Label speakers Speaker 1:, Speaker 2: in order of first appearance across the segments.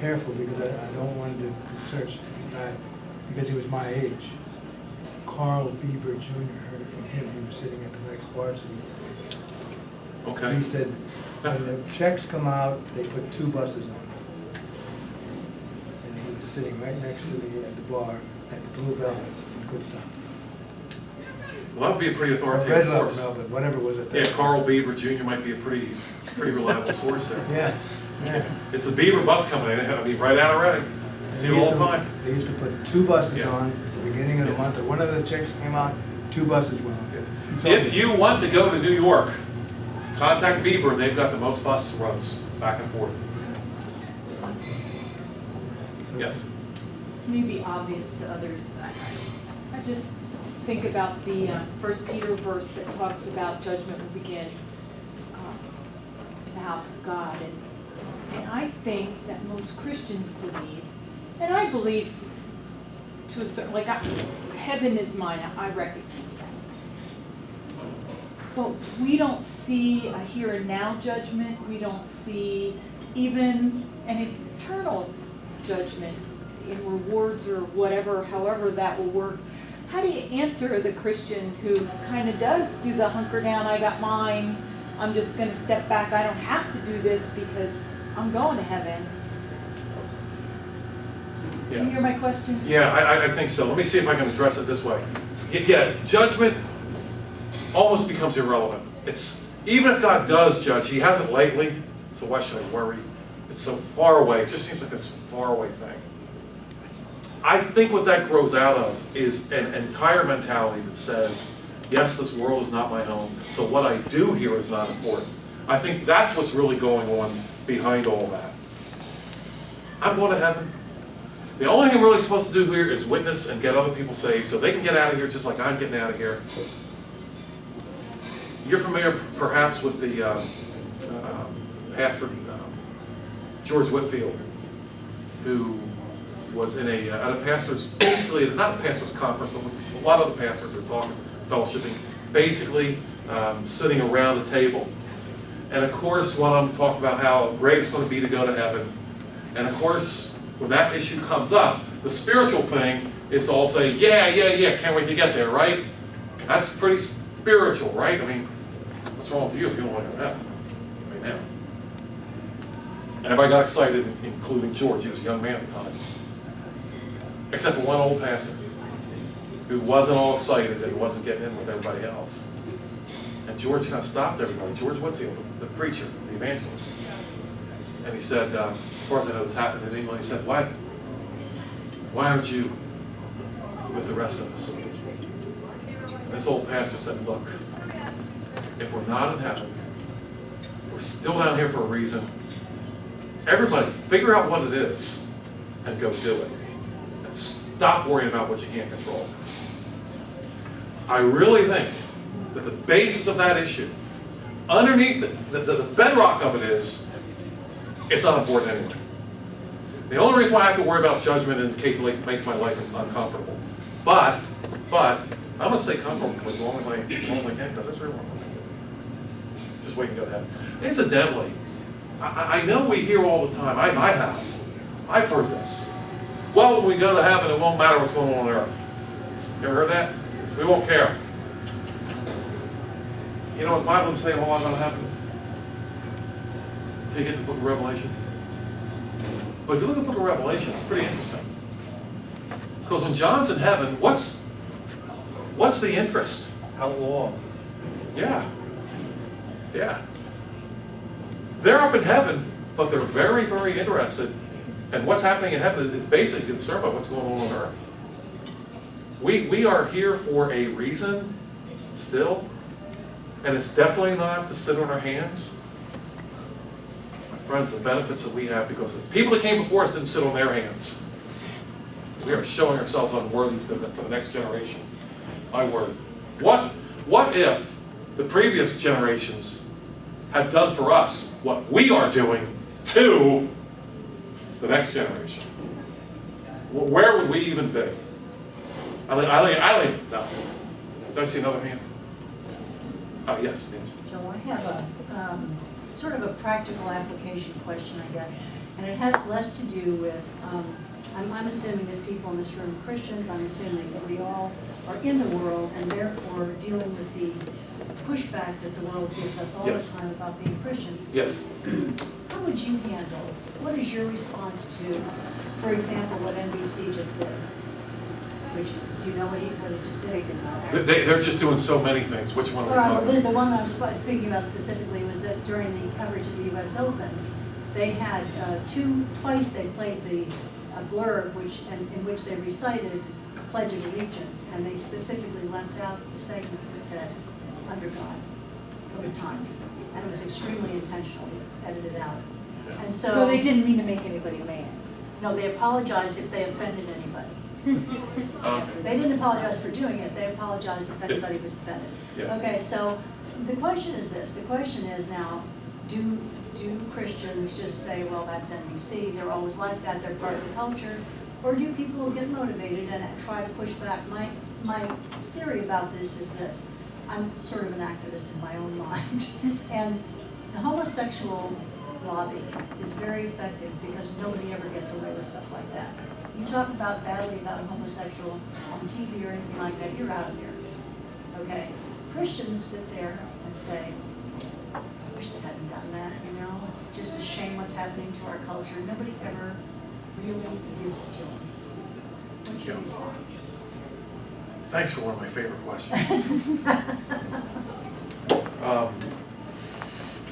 Speaker 1: careful because I don't want to search that because he was my age. Carl Bieber Jr. heard it from him. He was sitting at the next bar seat.
Speaker 2: Okay.
Speaker 1: He said, when the checks come out, they put 2 buses on. And he was sitting right next to me at the bar at the Blue Velvet in Goodstock.
Speaker 2: Well, that would be a pretty
Speaker 1: Or
Speaker 2: authoritative
Speaker 1: Red
Speaker 2: source.
Speaker 1: Velvet, whatever was it.
Speaker 2: Yeah, Carl Bieber Jr. might be a pretty reliable source there.
Speaker 1: Yeah, yeah.
Speaker 2: It's the Bieber bus company. I mean, right out of Reading. See it all the time.
Speaker 1: They used to put 2 buses
Speaker 2: Yeah.
Speaker 1: on at the beginning of the month, or one of the checks came out, 2 buses went on. He told
Speaker 2: If
Speaker 1: me.
Speaker 2: you want to go to New York, contact Bieber, and they've got the most bus runs back and forth.
Speaker 1: So-
Speaker 2: Yes.
Speaker 3: This may be obvious to others. I just think about the 1 Peter verse that talks about judgment will begin in the house of God. And I think that most Christians believe, and I believe to a certain, like heaven is mine, I recognize that. But we don't see a here and now judgment. We don't see even an eternal judgment in rewards or whatever, however that will work. How do you answer the Christian who kind of does do the hunker down, I got mine, I'm just going to step back, I don't have to do this because I'm going to heaven? Can you hear my question?
Speaker 2: Yeah, I think so. Let me see if I can address it this way. Yeah, judgment almost becomes irrelevant. It's even if God does judge, He hasn't lately, so why should I worry? It's so far away. It just seems like this far away thing. I think what that grows out of is an entire mentality that says, yes, this world is not my home, so what I do here is not important. I think that's what's really going on behind all that. I'm going to heaven. The only thing I'm really supposed to do here is witness and get other people saved so they can get out of here just like I'm getting out of here. You're familiar perhaps with the pastor, George Whitfield, who was in at a pastor's, basically, not a pastor's conference, but a lot of the pastors are talking, fellowshipping, basically sitting around a table. And of course, one of them talked about how great it's going to be to go to heaven. And of course, when that issue comes up, the spiritual thing is to all say, yeah, can't wait to get there, right? That's pretty spiritual, right? I mean, what's wrong with you if you don't want to go to heaven right now? And everybody got excited, including George. He was a young man at the time. Except for one old pastor who wasn't all excited that he wasn't getting in with everybody else. And George kind of stopped everybody. George Whitfield, the preacher, the evangelist. And he said, as far as I know this happened in England, he said, why aren't you with the rest of us? And this old pastor said, look, if we're not in heaven, we're still down here for a reason. Everybody, figure out what it is and go do it. And stop worrying about what you can't control. I really think that the basis of that issue, underneath it, the bedrock of it is, it's not important anyway. The only reason why I have to worry about judgment is in case it makes my life uncomfortable. But I'm going to stay comfortable for as long as I can, because that's really what I'm going to do. Just wait and go to heaven. Incidentally, I know we hear all the time, I've heard this. Well, when we go to heaven, it won't matter what's going on earth. You ever heard that? We won't care. You know what the Bible is saying a lot about heaven? Until you get to the book of Revelation. But if you look at the book of Revelation, it's pretty interesting. Because when John's in heaven, what's the interest?
Speaker 4: How long?
Speaker 2: Yeah. They're up in heaven, but they're very, very interested. And what's happening in heaven is basically concerned about what's going on earth. We are here for a reason still. And it's definitely not to sit on our hands. My friends, the benefits that we have, because the people that came before us didn't sit on their hands. We are showing ourselves unworthy for the next generation. My word. What if the previous generations had done for us what we are doing to the next generation? Where would we even be? I don't even know. Did I see another hand? Oh, yes, Nancy.
Speaker 5: Joe, I have a sort of a practical application question, I guess.
Speaker 4: And it has less to do with, I'm assuming that people in this room are Christians, I'm assuming that we all are in the world and therefore dealing with the pushback that the world gives us all
Speaker 2: Yes.
Speaker 4: the time about being Christians.
Speaker 2: Yes.
Speaker 4: How would you handle, what is your response to, for example, what NBC just did? Which, do you know what he just did? He did not.
Speaker 2: They're just doing so many things. Which one are we
Speaker 4: Well,
Speaker 2: talking about?
Speaker 4: the one that I was speaking about specifically was that during the coverage of the U.S. Open, they had twice they played the blurb in which they recited Pledge of Allegiance, and they specifically left out the segment that said, "Under God," both times, and it was extremely intentionally edited out. And so,
Speaker 3: So they didn't mean to make anybody mad.
Speaker 4: no, they apologized if they offended anybody.
Speaker 2: Okay.
Speaker 4: They didn't apologize for doing it, they apologized if anybody was offended.
Speaker 2: Yeah.
Speaker 4: Okay, so the question is this, the question is now, do Christians just say, well, that's NBC, they're always like that, they're part of the culture? Or do people get motivated and try to push back? My theory about this is this, I'm sort of an activist in my own mind, and the homosexual lobby is very effective because nobody ever gets away with stuff like that. You talk about badly about a homosexual on TV or anything like that, you're out of here. Okay? Christians sit there and say, I wish they hadn't done that, you know? It's just a shame what's happening to our culture. Nobody ever really gives it to them. What's your
Speaker 2: Yeah.
Speaker 4: response?
Speaker 2: Thanks for one of my favorite questions.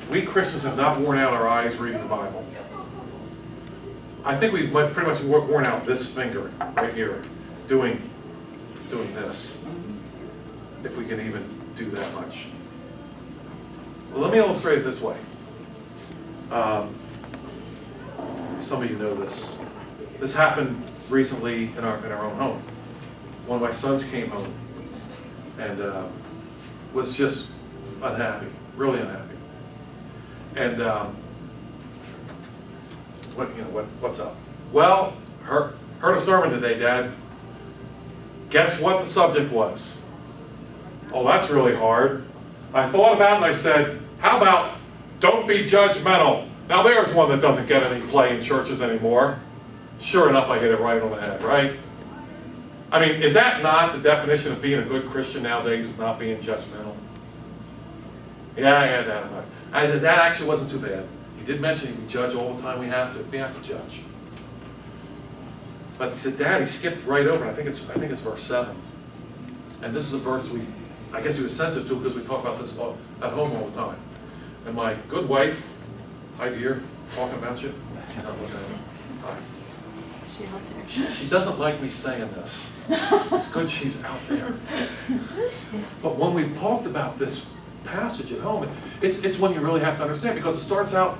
Speaker 2: We Christians have not worn out our eyes reading the Bible. I think we've pretty much worn out this finger right here, doing this, if we can even do that much. Well, let me illustrate it this way. Some of you know this. This happened recently in our own home. One of my sons came home and was just unhappy, really unhappy. And what's up? Well, heard a sermon today, Dad. Guess what the subject was? Oh, that's really hard. I thought about it and I said, how about don't be judgmental? Now there's one that doesn't get any play in churches anymore. Sure enough, I hit it right on the head, right? I mean, is that not the definition of being a good Christian nowadays, is not being judgmental? Yeah, that actually wasn't too bad. He did mention we judge all the time. We have to judge. But Dad, he skipped right over it. I think it's verse 7. And this is a verse I guess he was sensitive to because we talk about this at home all the time. And my good wife, hi dear, talking about you. She's not looking at me. Hi. She doesn't like me saying this. It's good she's out there. But when we've talked about this passage at home, it's one you really have to understand, because it starts out,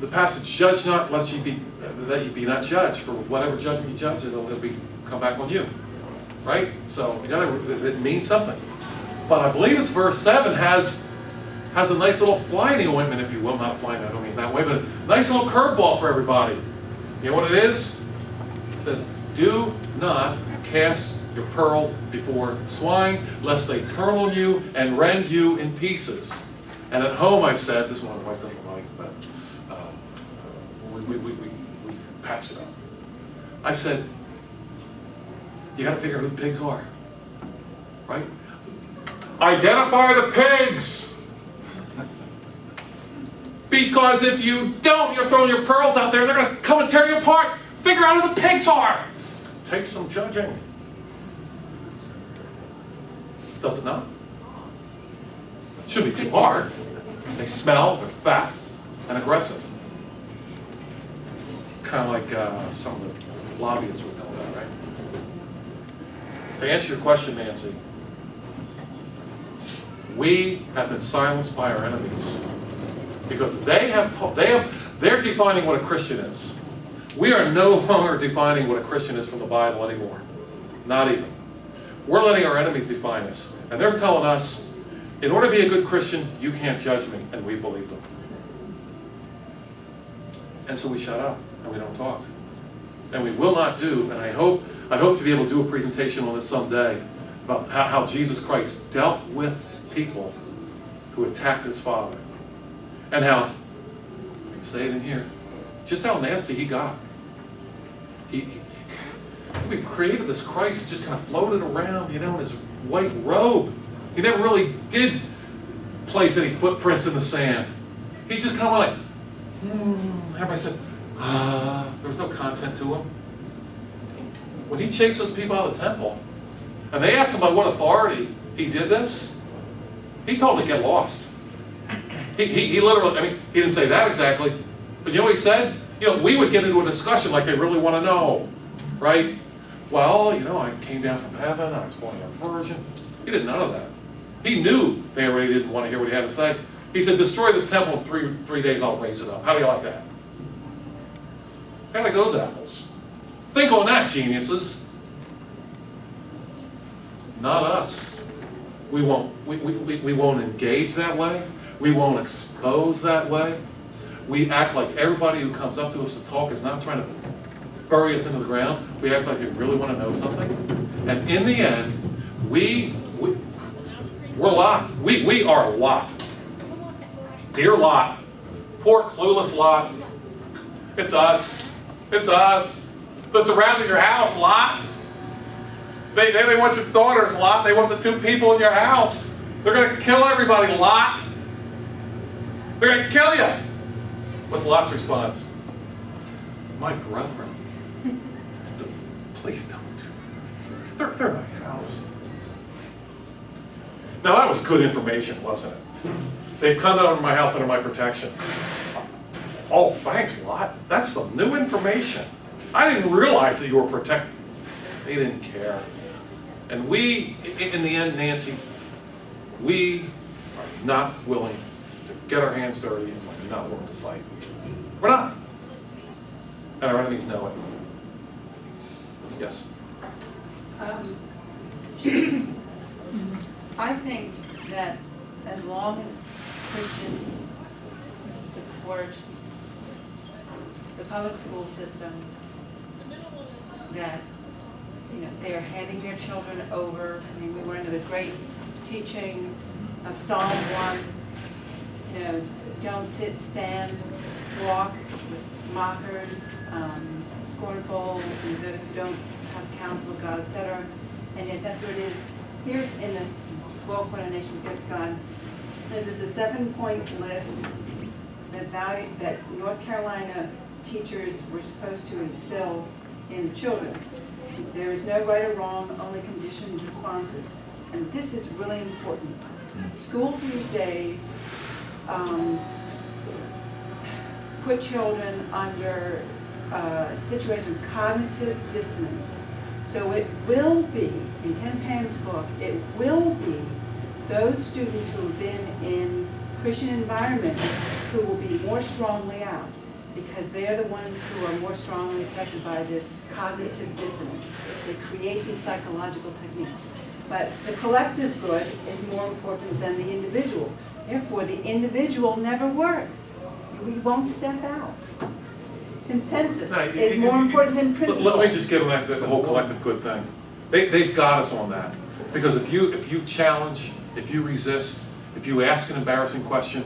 Speaker 2: the passage, judge not lest ye be, that ye be not judged, for whatever judgment you judge, it'll come back on you. Right? So it means something. But I believe it's verse 7 has a nice little fly in the ointment, if you will. Not a fly in, I don't mean that way, but a nice little curveball for everybody. You know what it is? It says, do not cast your pearls before swine, lest they turn on you and rend you in pieces. And at home I've said, this one my wife doesn't like, but we patched it up. I said, you got to figure out who the pigs are, right? Identify the pigs! Because if you don't, you're throwing your pearls out there, they're going to come and tear you apart. Figure out who the pigs are. Takes some judging. Does it not? Shouldn't be too hard. They smell, they're fat, and aggressive. Kind of like some of the lobbyists would know that, right? To answer your question, Nancy, we have been silenced by our enemies because they're defining what a Christian is. We are no longer defining what a Christian is from the Bible anymore. Not even. We're letting our enemies define us. And they're telling us, in order to be a good Christian, you can't judge me. And we believe them. And so we shut up and we don't talk. And we will not do, and I hope to be able to do a presentation on this someday about how Jesus Christ dealt with people who attacked his Father. And how, I can say it in here, just how nasty he got. We've created this Christ who just kind of floated around, you know, in his white robe. He never really did place any footprints in the sand. He just kind of like, everybody said, there was no content to him. When he chased those people out of the temple, and they asked him by what authority he did this, he told them to get lost. He literally, I mean, he didn't say that exactly, but you know what he said? You know, we would get into a discussion like they really want to know, right? Well, you know, I came down from heaven, I was born of a virgin. He did none of that. He knew they already didn't want to hear what he had to say. He said, destroy this temple in three days, I'll raise it up. How do you like that? How do you like those apples? Think on that, geniuses. Not us. We won't engage that way. We won't expose that way. We act like everybody who comes up to us to talk is not trying to bury us into the ground. We act like they really want to know something. And in the end, we're Lot. We are Lot. Dear Lot. Poor clueless Lot. It's us. It's us. They're surrounding your house, Lot. They want your daughters, Lot. They want the two people in your house. They're going to kill everybody, Lot. They're going to kill you. What's Lot's response? My brethren. Please don't. They're my house. Now that was good information, wasn't it? They've come out of my house under my protection. Oh, thanks, Lot. That's some new information. I didn't realize that you were protected. They didn't care. And we, in the end, Nancy, we are not willing to get our hands dirty and we're not willing to fight. We're not. And our enemies know it. Yes?
Speaker 5: I think that as long as Christians support the public school system, that they are handing their children over. I mean, we were under the great teaching of Psalm 1. Don't sit, stand, walk with mockers, scornful, and those who don't have counsel of God, etc. And yet that's what it is. Here's in this book, When a Nation Forgets God, this is a 7-point list that North Carolina teachers were supposed to instill in the children. There is no right or wrong, only conditioned responses. And this is really important. Schools these days put children under a situation of cognitive dissonance. So it will be, in Ken Tam's book, it will be those students who have been in Christian environments who will be more strongly out, because they are the ones who are more strongly affected by this cognitive dissonance. They create these psychological techniques. But the collective good is more important than the individual. Therefore, the individual never works. We won't step out. Consensus is more important than principle.
Speaker 2: Let me just give them the whole collective good thing. They've got us on that. Because if you challenge, if you resist, if you ask an embarrassing question,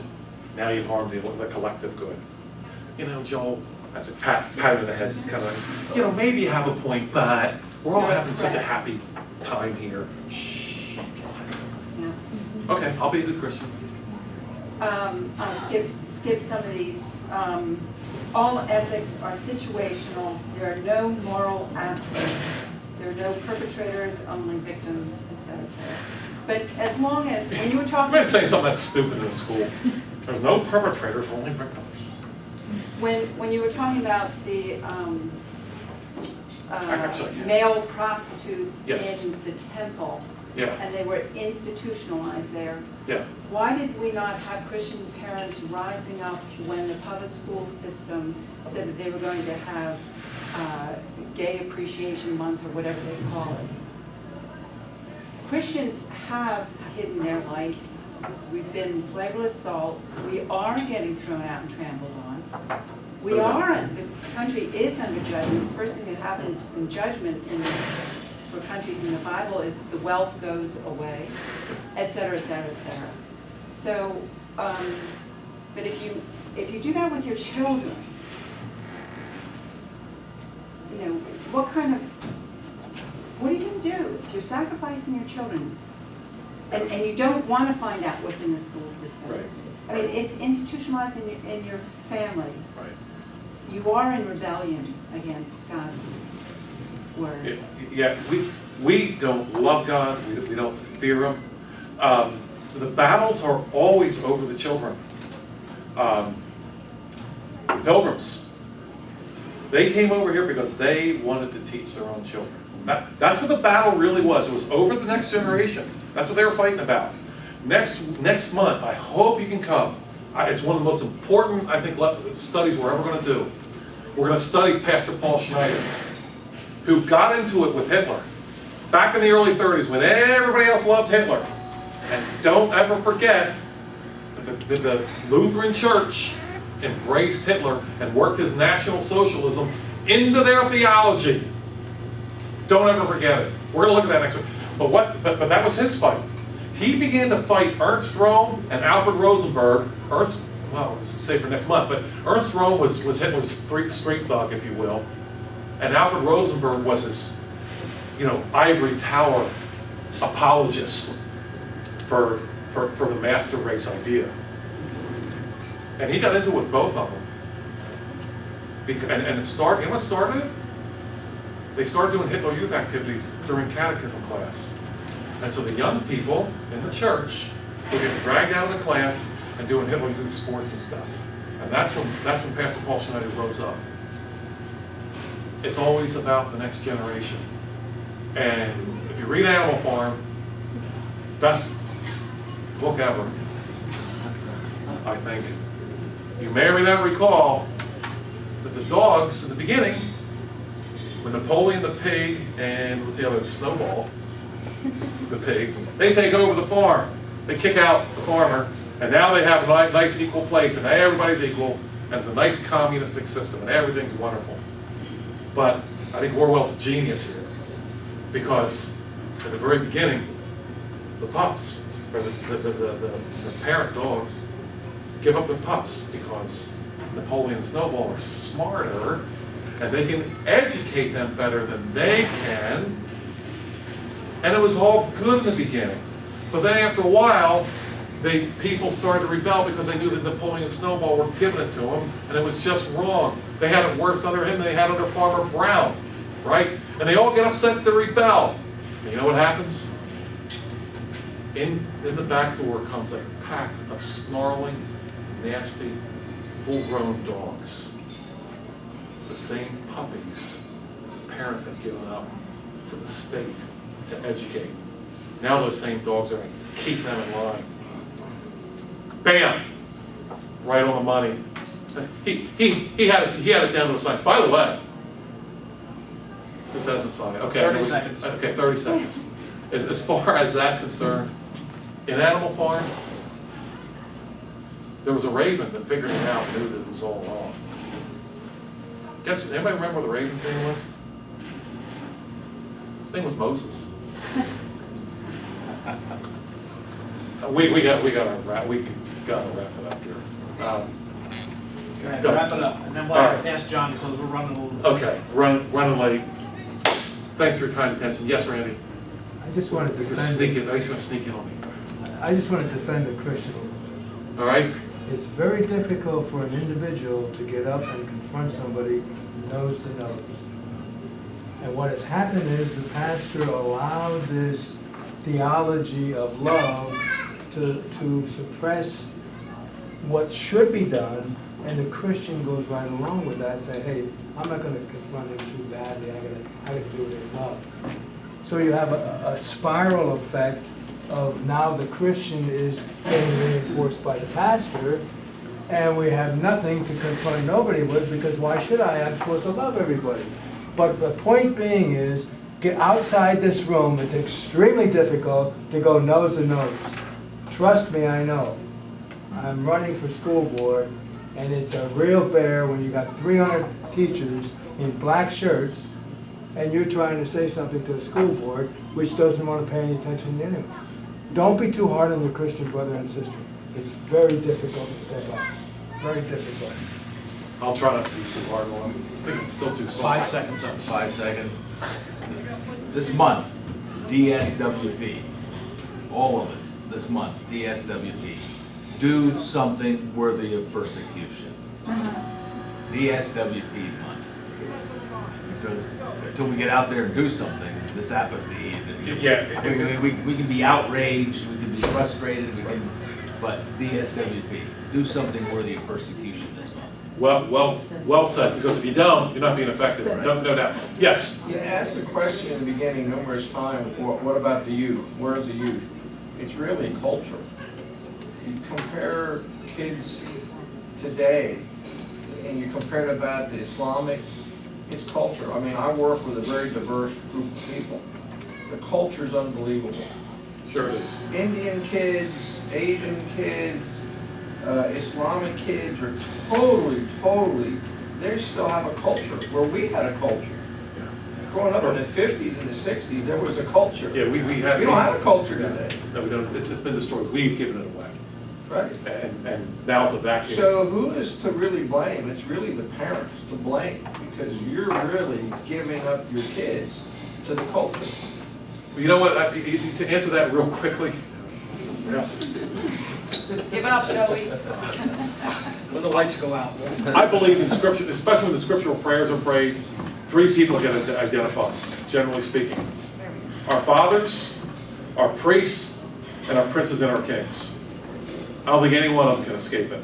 Speaker 2: now you've harmed the collective good. Joel, that's a pat in the head, kind of, maybe you have a point, but we're all having such a happy time here. Shh.
Speaker 5: Yeah.
Speaker 2: Okay, I'll be a good Christian.
Speaker 3: I'll skip some of these. All ethics are situational. There are no moral absolutes. There are no perpetrators, only victims, etc. But as long as, when you were talking...
Speaker 2: I'm going to say something that's stupid in school. There's no perpetrators, only victims.
Speaker 3: When you were talking about the male prostitutes
Speaker 2: yes.
Speaker 3: in the temple,
Speaker 2: yeah.
Speaker 3: and they were institutionalized there,
Speaker 2: yeah.
Speaker 3: why did we not have Christian parents rising up when the public school system said that they were going to have Gay Appreciation Month or whatever they call it? Christians have hidden their light. We've been flavorless salt. We are getting thrown out and trampled on. We aren't. The country is under judgment. The first thing that happens in judgment for countries in the Bible is the wealth goes away, et cetera, et cetera, et cetera. So, but if you do that with your children,
Speaker 5: you know, what are you going to do if you're sacrificing your children and you don't want to find out what's in the school system?
Speaker 2: Right.
Speaker 5: I mean, it's institutionalized in your family.
Speaker 2: Right.
Speaker 5: You are in rebellion against God's word.
Speaker 2: Yeah, we don't love God, we don't fear Him. The battles are always over the children. Pilgrims, they came over here because they wanted to teach their own children. That's what the battle really was. It was over the next generation. That's what they were fighting about. Next month, I hope you can come. It's one of the most important, I think, studies we're ever going to do. We're going to study Pastor Paul Schneider, who got into it with Hitler back in the early 30s when everybody else loved Hitler. And don't ever forget that the Lutheran Church embraced Hitler and worked his National Socialism into their theology. Don't ever forget it. We're going to look at that next week. But that was his fight. He began to fight Ernst Röhm and Alfred Rosenberg. Say for next month, but Ernst Röhm was Hitler's street thug, if you will. And Alfred Rosenberg was his, ivory tower apologist for the master race idea. And he got into it with both of them. And it started, you know what started it? They started doing Hitler Youth activities during catechism class. And so the young people in the church were getting dragged out of the class and doing Hitler Youth sports and stuff. And that's when Pastor Paul Schneider rose up. It's always about the next generation. And if you read Animal Farm, best book ever, I think. You may or may not recall that the dogs in the beginning, when Napoleon the pig and what's the other, Snowball, the pig, they take over the farm. They kick out the farmer, and now they have a nice equal place, and everybody's equal, and it's a nice communistic system, and everything's wonderful. But I think Orwell's a genius here, because at the very beginning, the pups, or the parent dogs, give up their pups because Napoleon and Snowball are smarter, and they can educate them better than they can. And it was all good in the beginning. But then after a while, people started to rebel because they knew that Napoleon and Snowball were giving it to them, and it was just wrong. They had it worse under him than they had under Farmer Brown, right? And they all get upset to rebel. And you know what happens? In the back door comes a pack of snarling, nasty, full-grown dogs. The same puppies the parents had given up to the state to educate. Now those same dogs are going to keep them in line. Bam! Right on the money. He had it down to a science. By the way, this has a sign. Okay,
Speaker 6: 30 seconds.
Speaker 2: Okay, 30 seconds. As far as that's concerned, in Animal Farm, there was a raven that figured it out and knew that it was all wrong. Guess, anybody remember what the raven's name was? His name was Moses. We got to wrap it up here.
Speaker 6: Go ahead,
Speaker 2: Go.
Speaker 6: wrap it up, and then we'll
Speaker 2: All right.
Speaker 6: ask John because we're running a little.
Speaker 2: Okay, running late. Thanks for your kind attention. Yes, Randy?
Speaker 1: I just want to
Speaker 2: He's going to sneak in on me.
Speaker 1: I just want to defend the Christian.
Speaker 2: All right?
Speaker 1: It's very difficult for an individual to get up and confront somebody nose to nose. And what has happened is the pastor allowed this theology of love to suppress what should be done, and the Christian goes right along with that and say, hey, I'm not going to confront him too badly, I got to do it in love. So you have a spiral effect of now the Christian is getting reinforced by the pastor, and we have nothing to confront nobody with, because why should I? I'm supposed to love everybody. But the point being is, get outside this room, it's extremely difficult to go nose to nose. Trust me, I know. I'm running for school board, and it's a real bear when you got 300 teachers in black shirts, and you're trying to say something to the school board, which doesn't want to pay any attention to anyone. Don't be too hard on your Christian brother and sister. It's very difficult to step up. Very difficult.
Speaker 2: I'll try not to be too hard on it. I think it's still too soft.
Speaker 6: 5 seconds.
Speaker 7: 5 seconds. This month, DSWP, all of us, this month, DSWP, do something worthy of persecution. DSWP month. Because until we get out there and do something, this apathy, we can be outraged, we can be frustrated, but DSWP, do something worthy of persecution this month.
Speaker 2: Well said, because if you don't, you're not being effective, no doubt. Yes?
Speaker 8: You asked the question in the beginning numerous times, what about the youth? Where's the youth? It's really culture. You compare kids today, and you compare it about the Islamic, it's culture. I mean, I work with a very diverse group of people. The culture's unbelievable.
Speaker 2: Sure it is.
Speaker 8: Indian kids, Asian kids, Islamic kids are totally, they still have a culture, where we had a culture. Growing up in the 50s and the 60s, there was a culture.
Speaker 2: Yeah, we have.
Speaker 8: We don't have a culture today.
Speaker 2: No, we don't. It's been destroyed. We've given it away.
Speaker 8: Right.
Speaker 2: And now it's a vacuum.
Speaker 8: So who is to really blame? It's really the parents to blame, because you're really giving up your kids to the culture.
Speaker 2: Well, you know what, to answer that real quickly, yes.
Speaker 5: Give up, Joey.
Speaker 6: When the lights go out.
Speaker 2: I believe in scripture, especially when the scriptural prayers are prayed, 3 people get identified, generally speaking. Our fathers, our priests, and our princes and our kings. I don't think any one of them can escape it.